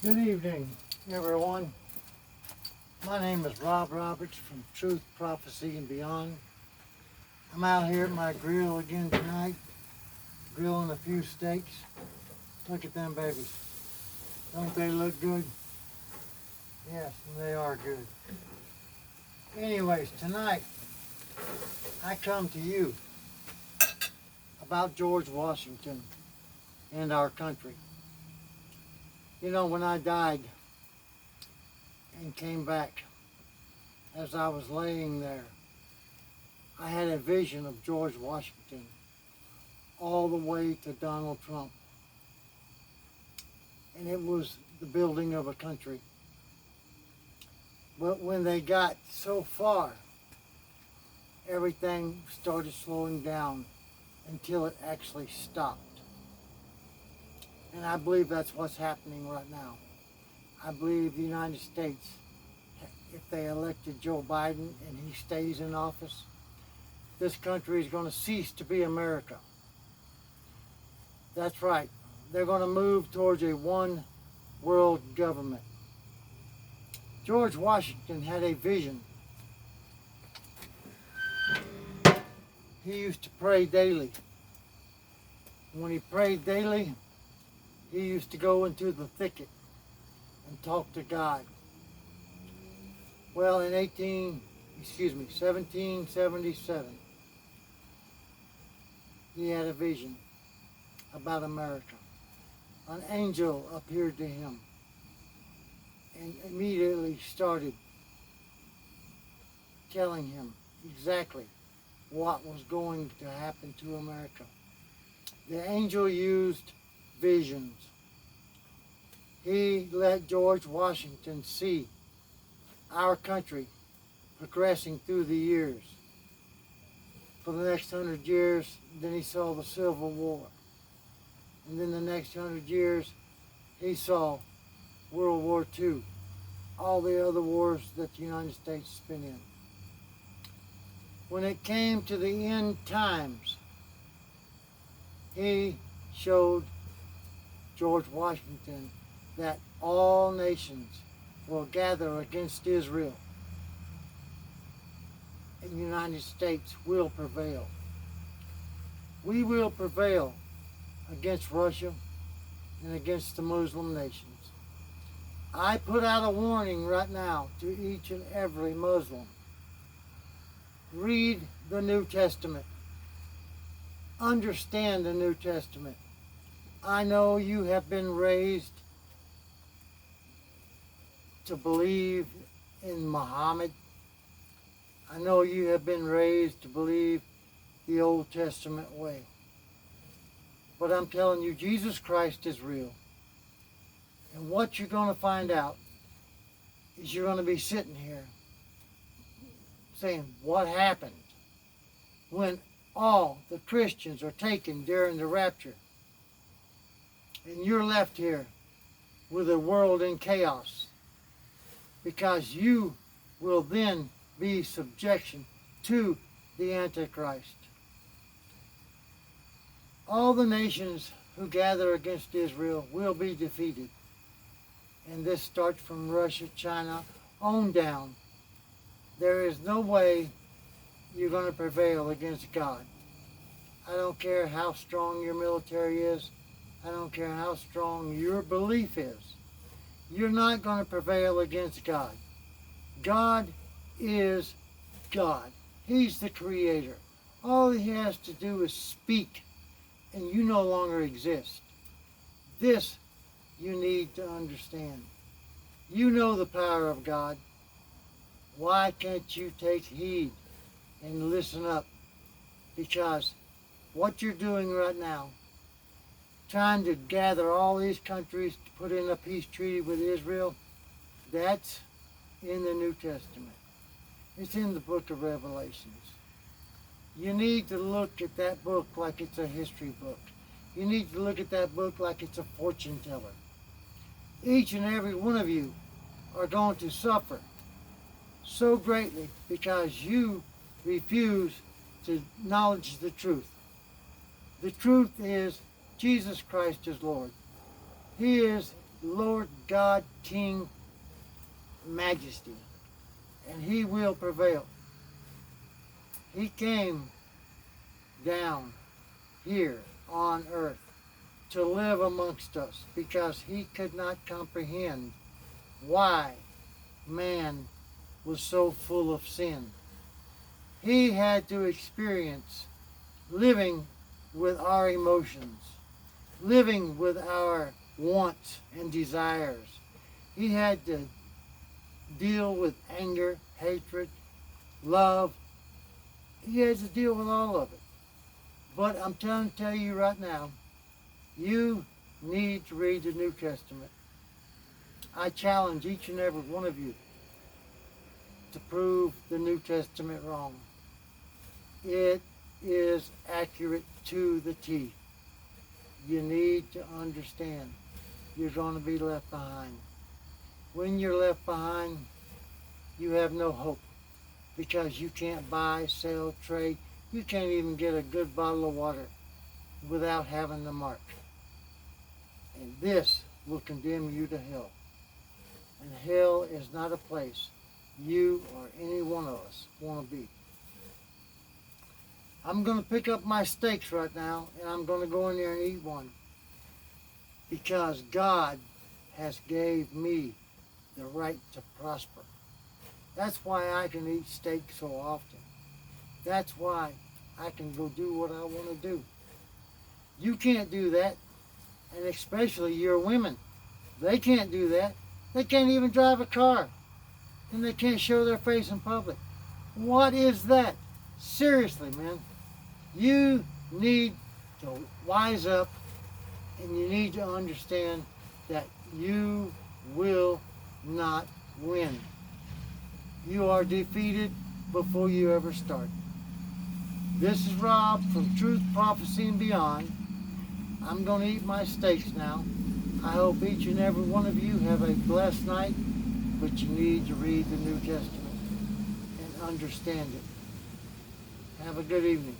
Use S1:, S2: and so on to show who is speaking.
S1: Good evening, everyone. My name is Rob Roberts from Truth, Prophecy, and Beyond. I'm out here at my grill again tonight, grilling a few steaks. Look at them babies. Don't they look good? Yes, they are good. Anyways, tonight I come to you about George Washington and our country. You know, when I died and came back, as I was laying there, I had a vision of George Washington all the way to Donald Trump. And it was the building of a country. But when they got so far, everything started slowing down until it actually stopped. And I believe that's what's happening right now. I believe the United States, if they elected Joe Biden and he stays in office, this country is going to cease to be America. That's right. They're going to move towards a one world government. George Washington had a vision. He used to pray daily. When he prayed daily, he used to go into the thicket and talk to God. Well, in 1777, he had a vision about America. An angel appeared to him and immediately started telling him exactly what was going to happen to America. The angel used visions. He let George Washington see our country progressing through the years. For the next 100 years, then he saw the Civil War. And then the next 100 years, he saw World War II, all the other wars that the United States has been in. When it came to the end times, he showed George Washington that all nations will gather against Israel, and the United States will prevail. We will prevail against Russia and against the Muslim nations. I put out a warning right now to each and every Muslim. Read the New Testament. Understand the New Testament. I know you have been raised to believe in Muhammad. I know you have been raised to believe the Old Testament way. But I'm telling you, Jesus Christ is real. And what you're going to find out is you're going to be sitting here saying, what happened when all the Christians are taken during the rapture? And you're left here with a world in chaos, because you will then be subjection to the Antichrist. All the nations who gather against Israel will be defeated. And this starts from Russia, China, on down. There is no way you're going to prevail against God. I don't care how strong your military is. I don't care how strong your belief is. You're not going to prevail against God. God is God. He's the creator. All he has to do is speak, and you no longer exist. This you need to understand. You know the power of God. Why can't you take heed and listen up? Because what you're doing right now, trying to gather all these countries to put in a peace treaty with Israel, that's in the New Testament. It's in the book of Revelations. You need to look at that book like it's a history book. You need to look at that book like it's a fortune teller. Each and every one of you are going to suffer so greatly because you refuse to acknowledge the truth. The truth is Jesus Christ is Lord. He is Lord God, King, Majesty, and He will prevail. He came down here on earth to live amongst us because He could not comprehend why man was so full of sin. He had to experience living with our emotions, living with our wants and desires. He had to deal with anger, hatred, love. He had to deal with all of it. But I'm trying to tell you right now, you need to read the New Testament. I challenge each and every one of you to prove the New Testament wrong. It is accurate to the T. You need to understand you're going to be left behind. When you're left behind, you have no hope because you can't buy, sell, trade. You can't even get a good bottle of water without having the mark. And this will condemn you to hell. And hell is not a place you or any one of us want to be. I'm going to pick up my steaks right now, and I'm going to go in there and eat one. Because God has gave me the right to prosper. That's why I can eat steak so often. That's why I can go do what I want to do. You can't do that, and especially your women. They can't do that. They can't even drive a car, and they can't show their face in public. What is that? Seriously, man. You need to wise up, and you need to understand that you will not win. You are defeated before you ever start. This is Rob from Truth, Prophecy, and Beyond. I'm going to eat my steaks now. I hope each and every one of you have a blessed night, but you need to read the New Testament and understand it. Have a good evening.